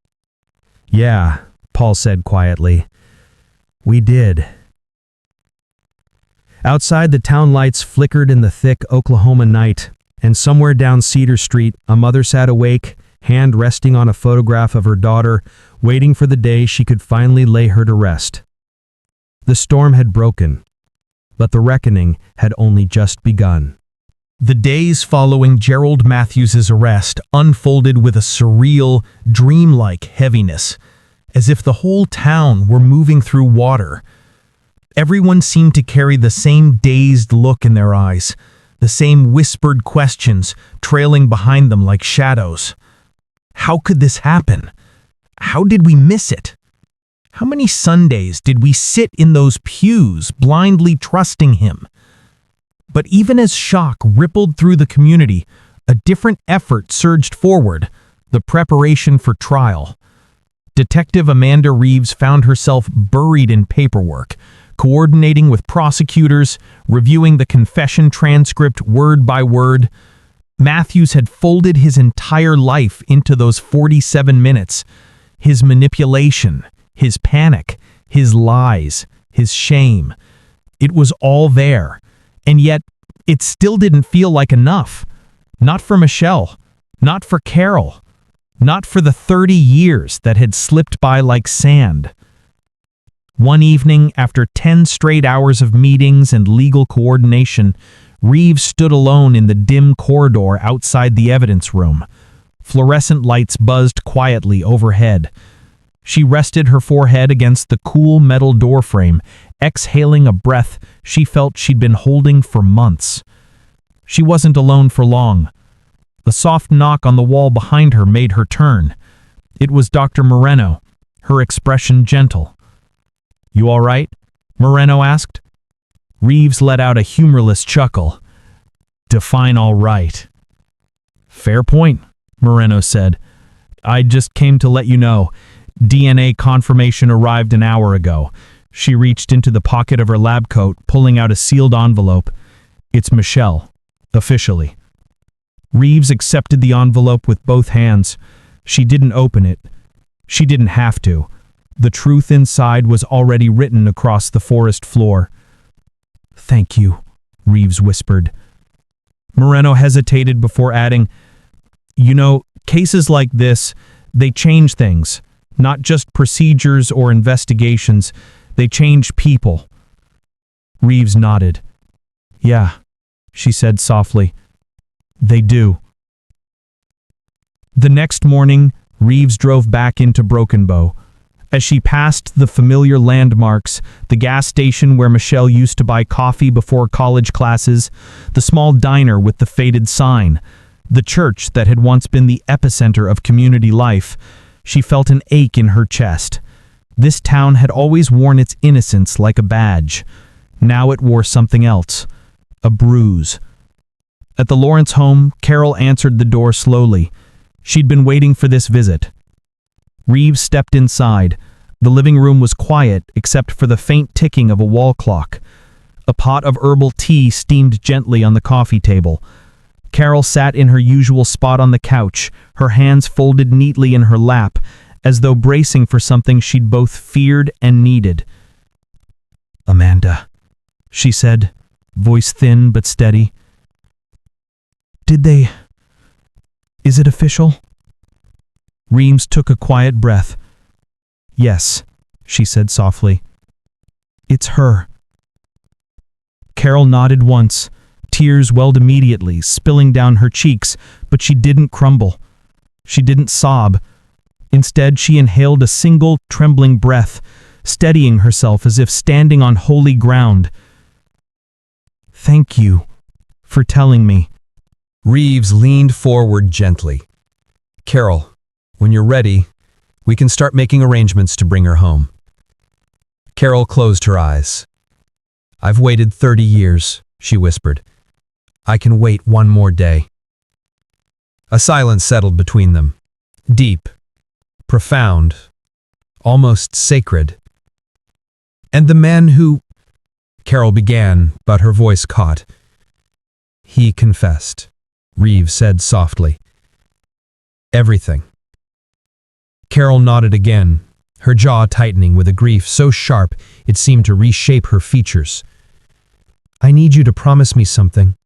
"Yeah," Paul said quietly. "We did." Outside, the town lights flickered in the thick Oklahoma night, and somewhere down Cedar Street, a mother sat awake, hand resting on a photograph of her daughter, waiting for the day she could finally lay her to rest. The storm had broken, but the reckoning had only just begun. The days following Gerald Matthews' arrest unfolded with a surreal, dreamlike heaviness, as if the whole town were moving through water. Everyone seemed to carry the same dazed look in their eyes, the same whispered questions trailing behind them like shadows. How could this happen? How did we miss it? How many Sundays did we sit in those pews, blindly trusting him? But even as shock rippled through the community, a different effort surged forward, the preparation for trial. Detective Amanda Reeves found herself buried in paperwork, coordinating with prosecutors, reviewing the confession transcript word by word. Matthews had folded his entire life into those 47 minutes. His manipulation, his panic, his lies, his shame. It was all there, and yet it still didn't feel like enough. Not for Michelle, not for Carol, not for the 30 years that had slipped by like sand. One evening, after 10 straight hours of meetings and legal coordination, Reeves stood alone in the dim corridor outside the evidence room. Fluorescent lights buzzed quietly overhead. She rested her forehead against the cool metal doorframe, exhaling a breath she felt she'd been holding for months. She wasn't alone for long. The soft knock on the wall behind her made her turn. It was Dr. Moreno, her expression gentle. "You all right?" Moreno asked. Reeves let out a humorless chuckle. "Define all right." "Fair point," Moreno said. "I just came to let you know. DNA confirmation arrived an hour ago." She reached into the pocket of her lab coat, pulling out a sealed envelope. "It's Michelle, officially." Reeves accepted the envelope with both hands. She didn't open it. She didn't have to. The truth inside was already written across the forest floor. "Thank you," Reeves whispered. Moreno hesitated before adding, "You know, cases like this, they change things. Not just procedures or investigations. They change people." Reeves nodded. "Yeah," she said softly. "They do." The next morning, Reeves drove back into Broken Bow. As she passed the familiar landmarks, the gas station where Michelle used to buy coffee before college classes, the small diner with the faded sign, the church that had once been the epicenter of community life, she felt an ache in her chest. This town had always worn its innocence like a badge. Now it wore something else, a bruise. At the Lawrence home, Carol answered the door slowly. She'd been waiting for this visit. Reeves stepped inside. The living room was quiet except for the faint ticking of a wall clock. A pot of herbal tea steamed gently on the coffee table. Carol sat in her usual spot on the couch, her hands folded neatly in her lap, as though bracing for something she'd both feared and needed. "Amanda," she said, voice thin but steady. Is it official?" Reeves took a quiet breath. "Yes, she said softly. It's her. Carol nodded once. Tears welled immediately, spilling down her cheeks, but she didn't crumble. She didn't sob. Instead, she inhaled a single, trembling breath, steadying herself as if standing on holy ground. Thank you for telling me. Reeves leaned forward gently. Carol, when you're ready, we can start making arrangements to bring her home. Carol closed her eyes. I've waited 30 years, she whispered. I can wait one more day. A silence settled between them. Deep, profound, almost sacred. And the man who... Carol began, but her voice caught. He confessed, Reeves said softly. Everything. Carol nodded again, her jaw tightening with a grief so sharp it seemed to reshape her features. I need you to promise me something,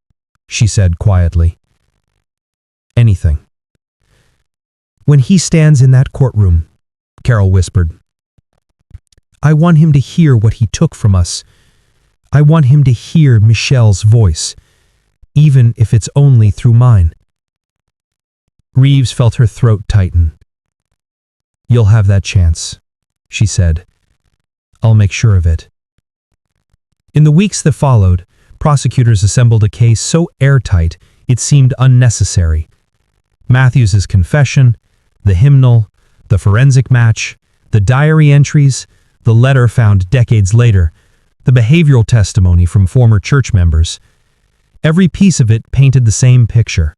she said quietly. Anything. When he stands in that courtroom, Carol whispered, I want him to hear what he took from us. I want him to hear Michelle's voice, even if it's only through mine. Reeves felt her throat tighten. You'll have that chance, she said. I'll make sure of it. In the weeks that followed, prosecutors assembled a case so airtight it seemed unnecessary. Matthews's confession, the hymnal, the forensic match, the diary entries, the letter found decades later, the behavioral testimony from former church members. Every piece of it painted the same picture.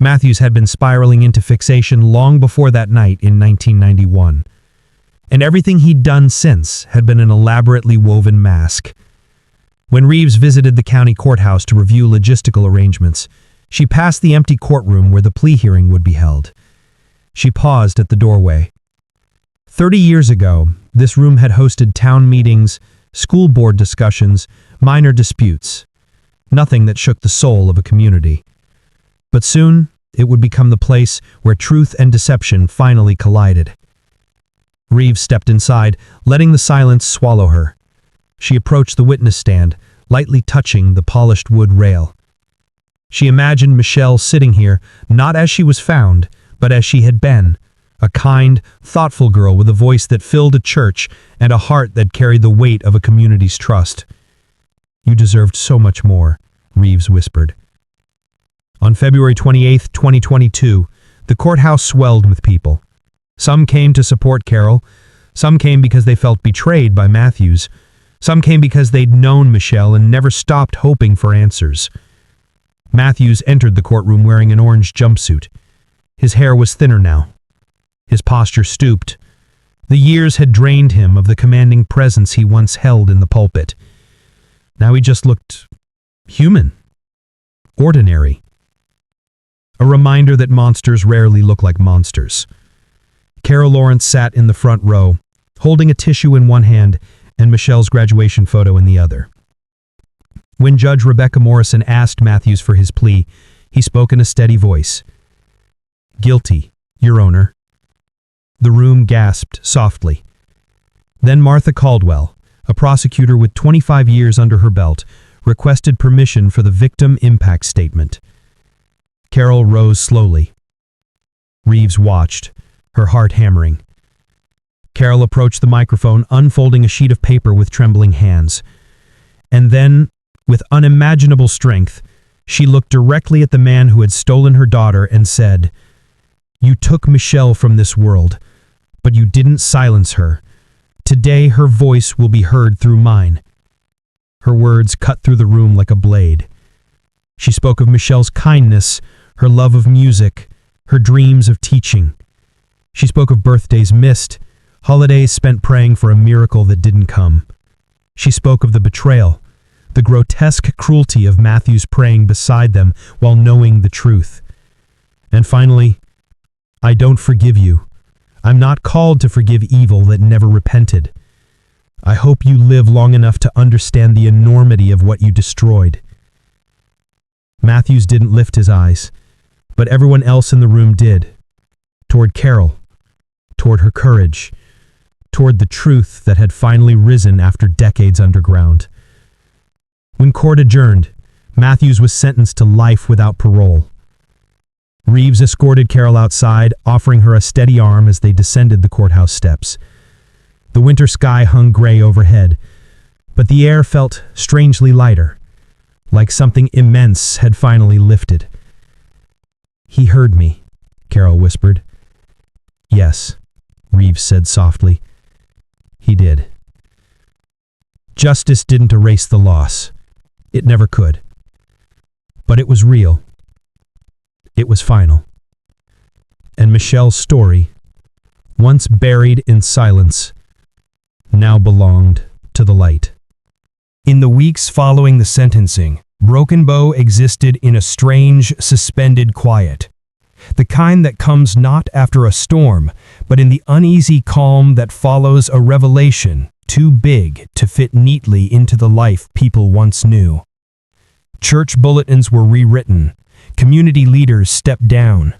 Matthews had been spiraling into fixation long before that night in 1991. And everything he'd done since had been an elaborately woven mask. When Reeves visited the county courthouse to review logistical arrangements, she passed the empty courtroom where the plea hearing would be held. She paused at the doorway. 30 years ago, this room had hosted town meetings, school board discussions, minor disputes. Nothing that shook the soul of a community. But soon, it would become the place where truth and deception finally collided. Reeves stepped inside, letting the silence swallow her. She approached the witness stand, lightly touching the polished wood rail. She imagined Michelle sitting here, not as she was found, but as she had been, a kind, thoughtful girl with a voice that filled a church and a heart that carried the weight of a community's trust. You deserved so much more, Reeves whispered. On February 28, 2022, the courthouse swelled with people. Some came to support Carol. Some came because they felt betrayed by Matthews. Some came because they'd known Michelle and never stopped hoping for answers. Matthews entered the courtroom wearing an orange jumpsuit. His hair was thinner now. His posture stooped. The years had drained him of the commanding presence he once held in the pulpit. Now he just looked human. Ordinary. A reminder that monsters rarely look like monsters. Carol Lawrence sat in the front row, holding a tissue in one hand and Michelle's graduation photo in the other. When Judge Rebecca Morrison asked Matthews for his plea, he spoke in a steady voice. Guilty, Your Honor. The room gasped softly. Then Martha Caldwell, a prosecutor with 25 years under her belt, requested permission for the victim impact statement. Carol rose slowly. Reeves watched, her heart hammering. Carol approached the microphone, unfolding a sheet of paper with trembling hands. And then, with unimaginable strength, she looked directly at the man who had stolen her daughter and said, You took Michelle from this world, but you didn't silence her. Today her voice will be heard through mine. Her words cut through the room like a blade. She spoke of Michelle's kindness, her love of music, her dreams of teaching. She spoke of birthdays missed, holidays spent praying for a miracle that didn't come. She spoke of the betrayal, the grotesque cruelty of Matthews praying beside them while knowing the truth. And finally, I don't forgive you. I'm not called to forgive evil that never repented. I hope you live long enough to understand the enormity of what you destroyed. Matthews didn't lift his eyes, but everyone else in the room did. Toward Carol, toward her courage, toward the truth that had finally risen after decades underground. When court adjourned, Matthews was sentenced to life without parole. Reeves escorted Carol outside, offering her a steady arm as they descended the courthouse steps. The winter sky hung gray overhead, but the air felt strangely lighter, like something immense had finally lifted. "He heard me," Carol whispered. "Yes," Reeves said softly. "He did." Justice didn't erase the loss. It never could. But it was real. It was final. And Michelle's story, once buried in silence, now belonged to the light. In the weeks following the sentencing, Broken Bow existed in a strange, suspended quiet. The kind that comes not after a storm, but in the uneasy calm that follows a revelation too big to fit neatly into the life people once knew. Church bulletins were rewritten. Community leaders stepped down.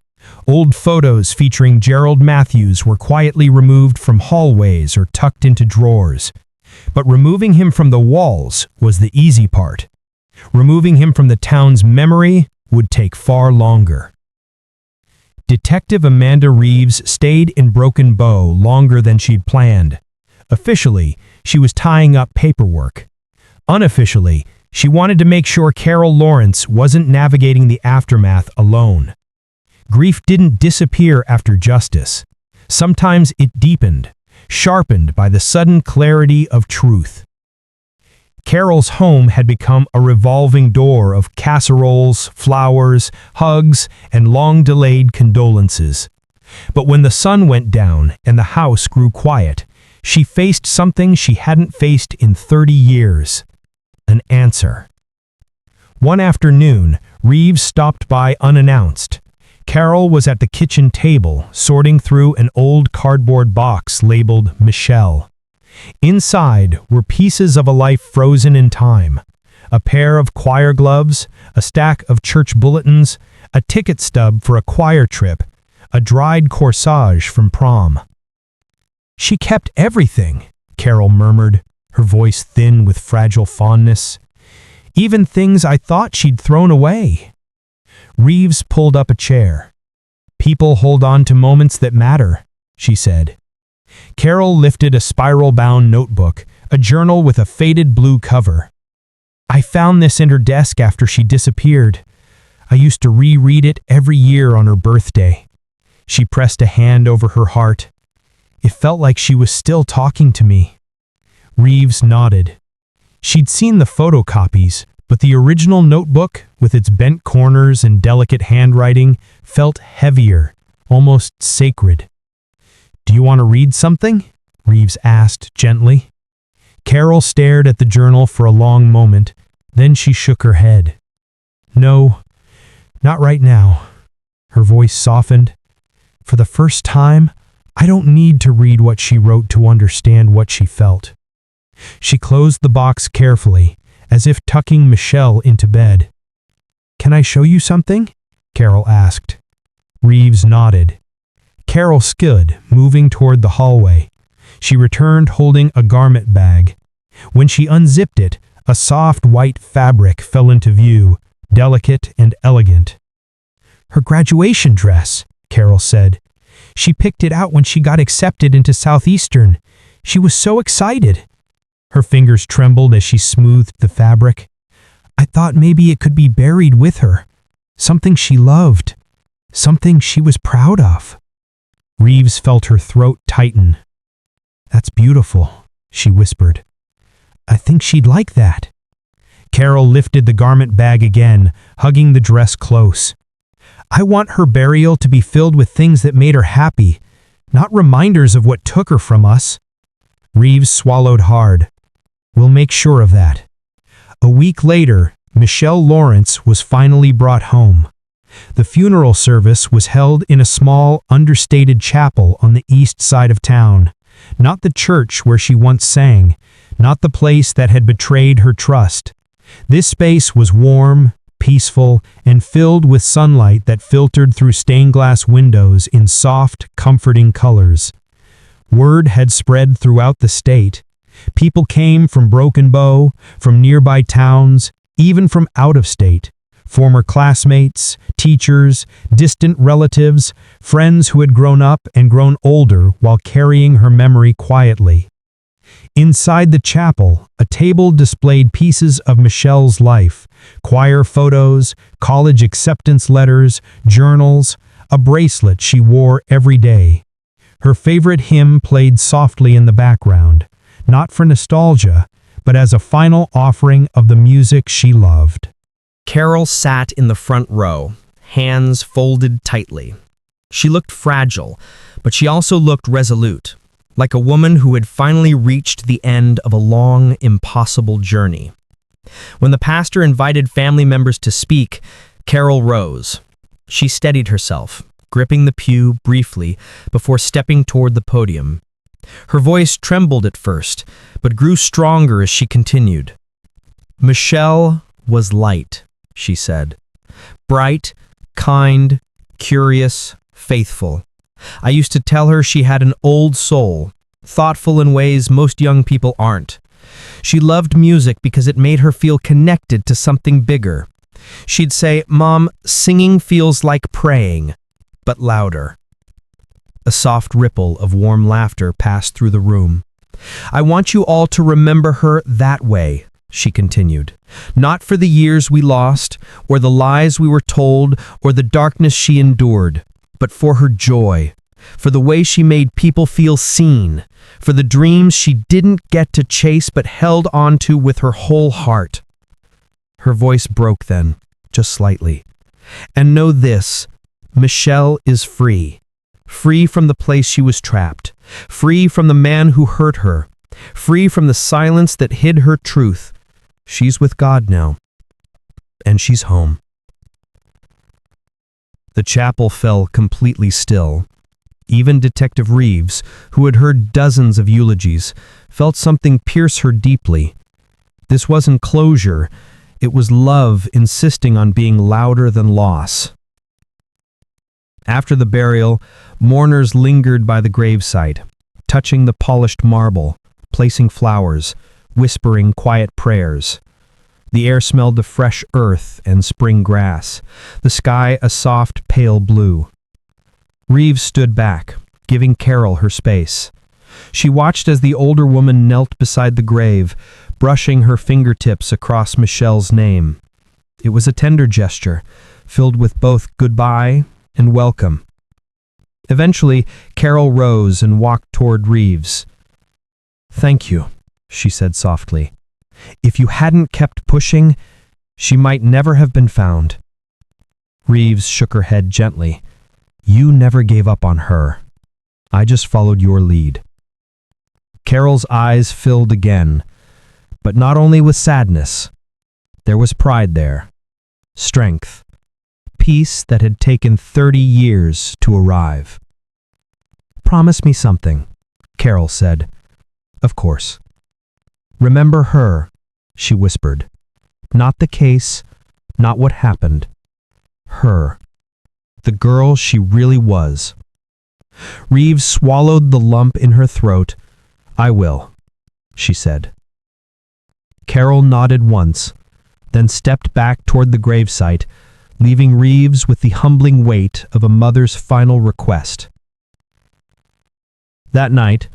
Old photos featuring Gerald Matthews were quietly removed from hallways or tucked into drawers. But removing him from the walls was the easy part. Removing him from the town's memory would take far longer. Detective Amanda Reeves stayed in Broken Bow longer than she'd planned. Officially, she was tying up paperwork. Unofficially, she wanted to make sure Carol Lawrence wasn't navigating the aftermath alone. Grief didn't disappear after justice. Sometimes it deepened, sharpened by the sudden clarity of truth. Carol's home had become a revolving door of casseroles, flowers, hugs, and long-delayed condolences. But when the sun went down and the house grew quiet, she faced something she hadn't faced in 30 years. An answer. One afternoon, Reeves stopped by unannounced. Carol was at the kitchen table, sorting through an old cardboard box labeled Michelle. Inside were pieces of a life frozen in time. A pair of choir gloves, a stack of church bulletins, a ticket stub for a choir trip, a dried corsage from prom. "She kept everything," Carol murmured, her voice thin with fragile fondness. "Even things I thought she'd thrown away." Reeves pulled up a chair. "People hold on to moments that matter," she said. Carol lifted a spiral-bound notebook, a journal with a faded blue cover. "I found this in her desk after she disappeared. I used to reread it every year on her birthday." She pressed a hand over her heart. "It felt like she was still talking to me." Reeves nodded. She'd seen the photocopies, but the original notebook, with its bent corners and delicate handwriting, felt heavier, almost sacred. "Do you want to read something?" Reeves asked gently. Carol stared at the journal for a long moment, then she shook her head. "No, not right now." Her voice softened. "For the first time, I don't need to read what she wrote to understand what she felt." She closed the box carefully, as if tucking Michelle into bed. "Can I show you something?" Carol asked. Reeves nodded. Carol stood, moving toward the hallway. She returned holding a garment bag. When she unzipped it, a soft white fabric fell into view, delicate and elegant. "Her graduation dress," Carol said. "She picked it out when she got accepted into Southeastern. She was so excited." Her fingers trembled as she smoothed the fabric. "I thought maybe it could be buried with her. Something she loved. Something she was proud of." Reeves felt her throat tighten. "That's beautiful," she whispered. "I think she'd like that." Carol lifted the garment bag again, hugging the dress close. "I want her burial to be filled with things that made her happy, not reminders of what took her from us." Reeves swallowed hard. "We'll make sure of that." A week later, Michelle Lawrence was finally brought home. The funeral service was held in a small, understated chapel on the east side of town. Not the church where she once sang, not the place that had betrayed her trust. This space was warm, peaceful, and filled with sunlight that filtered through stained glass windows in soft, comforting colors. Word had spread throughout the state. People came from Broken Bow, from nearby towns, even from out of state. Former classmates, teachers, distant relatives, friends who had grown up and grown older while carrying her memory quietly. Inside the chapel, a table displayed pieces of Michelle's life, choir photos, college acceptance letters, journals, a bracelet she wore every day. Her favorite hymn played softly in the background, not for nostalgia, but as a final offering of the music she loved. Carol sat in the front row, hands folded tightly. She looked fragile, but she also looked resolute, like a woman who had finally reached the end of a long, impossible journey. When the pastor invited family members to speak, Carol rose. She steadied herself, gripping the pew briefly before stepping toward the podium. Her voice trembled at first, but grew stronger as she continued. Michelle was light, she said. Bright, kind, curious, faithful. I used to tell her she had an old soul, thoughtful in ways most young people aren't. She loved music because it made her feel connected to something bigger. She'd say, "Mom, singing feels like praying, but louder." A soft ripple of warm laughter passed through the room. I want you all to remember her that way, she continued. Not for the years we lost, or the lies we were told, or the darkness she endured, but for her joy, for the way she made people feel seen, for the dreams she didn't get to chase but held on to with her whole heart. Her voice broke then, just slightly. And know this, Michelle is free. Free from the place she was trapped. Free from the man who hurt her. Free from the silence that hid her truth. She's with God now. And she's home. The chapel fell completely still. Even Detective Reeves, who had heard dozens of eulogies, felt something pierce her deeply. This wasn't closure. It was love insisting on being louder than loss. After the burial, mourners lingered by the gravesite, touching the polished marble, placing flowers, whispering quiet prayers. The air smelled of fresh earth and spring grass, the sky a soft, pale blue. Reeves stood back, giving Carol her space. She watched as the older woman knelt beside the grave, brushing her fingertips across Michelle's name. It was a tender gesture, filled with both goodbye and welcome. Eventually, Carol rose and walked toward Reeves. "Thank you," she said softly. "If you hadn't kept pushing, she might never have been found." Reeves shook her head gently. "You never gave up on her. I just followed your lead." Carol's eyes filled again, but not only with sadness. There was pride there, strength, peace that had taken 30 years to arrive. "Promise me something," Carol said. "Of course." "Remember her," she whispered. "Not the case, not what happened. Her. The girl she really was." Reeves swallowed the lump in her throat. "I will," she said. Carol nodded once, then stepped back toward the gravesite, leaving Reeves with the humbling weight of a mother's final request. That night,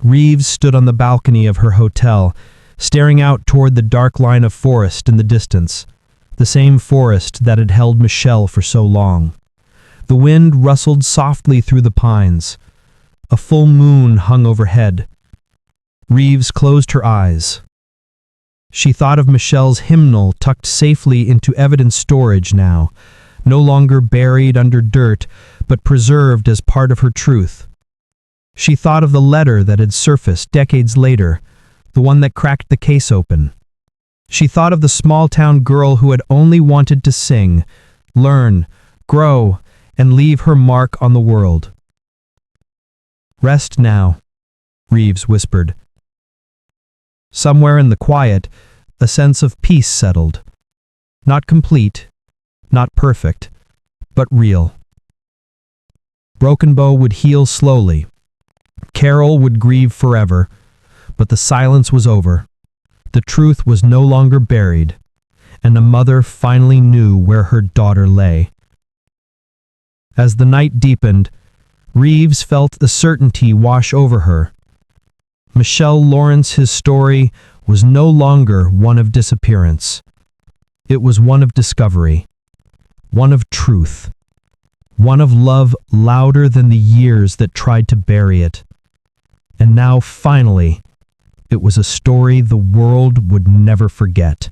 Reeves stood on the balcony of her hotel, staring out toward the dark line of forest in the distance, the same forest that had held Michelle for so long. The wind rustled softly through the pines. A full moon hung overhead. Reeves closed her eyes. She thought of Michelle's hymnal tucked safely into evidence storage now, no longer buried under dirt, but preserved as part of her truth. She thought of the letter that had surfaced decades later, the one that cracked the case open. She thought of the small-town girl who had only wanted to sing, learn, grow, and leave her mark on the world. "Rest now," Reeves whispered. Somewhere in the quiet, a sense of peace settled. Not complete, not perfect, but real. Broken Bow would heal slowly. Carol would grieve forever, but the silence was over. The truth was no longer buried, and a mother finally knew where her daughter lay. As the night deepened, Reeves felt the certainty wash over her. Michelle Lawrence's story was no longer one of disappearance. It was one of discovery, one of truth, one of love louder than the years that tried to bury it. And now, finally, it was a story the world would never forget.